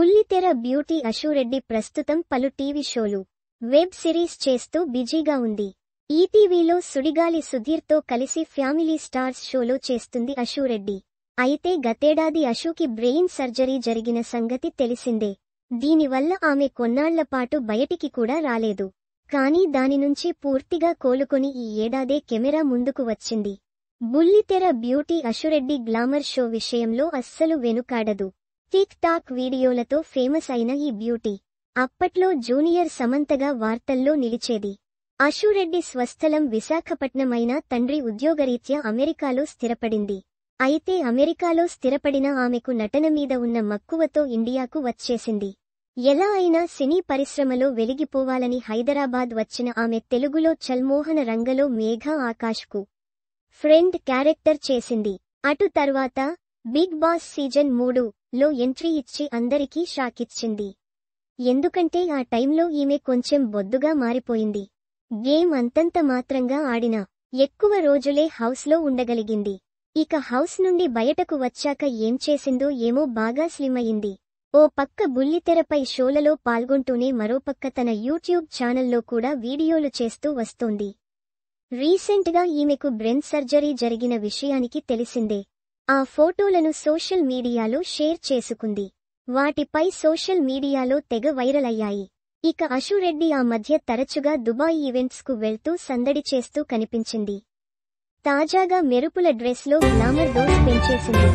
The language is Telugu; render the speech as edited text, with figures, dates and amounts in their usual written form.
బుల్లితెర బ్యూటీ అశురెడ్డి ప్రస్తుతం పలు టీవీ షోలు, వెబ్ సిరీస్ చేస్తూ బిజీగా ఉంది. ఈటీవీలో సుడిగాలి సుధీర్తో కలిసి ఫ్యామిలీ స్టార్స్ షోలో చేస్తుంది అశురెడ్డి. అయితే గతేడాది అశుకి బ్రెయిన్ సర్జరీ జరిగిన సంగతి తెలిసిందే. దీనివల్ల ఆమె కొన్నాళ్లపాటు బయటికి కూడా రాలేదు. కానీ దాని నుంచి పూర్తిగా కోలుకొని ఈ ఏడాదే కెమెరా ముందుకు వచ్చింది. బుల్లితెర బ్యూటీ అశురెడ్డి గ్లామర్ షో విషయంలో అస్సలు వెనుకాడదు. టిక్ టాక్ వీడియోలతో ఫేమస్ అయిన ఈ బ్యూటీ అప్పట్లో జూనియర్ సమంతగా వార్తల్లో నిలిచేది. అశురెడ్డి స్వస్థలం విశాఖపట్నం అయినా తండ్రి ఉద్యోగరీత్యా అమెరికాలో స్థిరపడింది. అయితే అమెరికాలో స్థిరపడిన ఆమెకు నటన మీద ఉన్న మక్కువతో ఇండియాకు వచ్చేసింది. ఎలా అయినా సినీ పరిశ్రమలో వెలిగిపోవాలని హైదరాబాద్ వచ్చిన ఆమె తెలుగులో చల్మోహన రంగలో మేఘ ఆకాష్కు ఫ్రెండ్ క్యారెక్టర్ చేసింది. అటు తర్వాత బిగ్ బాస్ సీజన్ 3లో ఎంట్రీ ఇచ్చి అందరికీ షాకిచ్చింది. ఎందుకంటే ఆ టైంలో ఈమె కొంచెం బొద్దుగా మారిపోయింది. గేమ్ అంతంత మాత్రంగా ఆడినా ఎక్కువ రోజులే హౌస్లో ఉండగలిగింది. ఇక హౌస్ నుండి బయటకు వచ్చాక ఏం చేసిందో ఏమో బాగా స్లిమ్ అయింది. ఓ పక్క బుల్లితెరపై షోలలో పాల్గొంటూనే మరోపక్క తన యూట్యూబ్ ఛానల్లో కూడా వీడియోలు చేస్తూ వస్తోంది. రీసెంట్గా ఈమెకు బ్రెయిన్ సర్జరీ జరిగిన విషయానికి తెలిసిందే. ఆ ఫోటోలను సోషల్ మీడియాలో షేర్ చేసుకుంది. వాటిపై సోషల్ మీడియాలో తెగ వైరల్ అయ్యాయి. ఇక అశురెడ్డి ఆ మధ్య తరచుగా దుబాయ్ ఈవెంట్స్కు వెళ్తూ సందడి చేస్తూ కనిపించింది. తాజాగా మెరుపుల డ్రెస్లో గ్లామర్ డోస్ పెంచేసింది.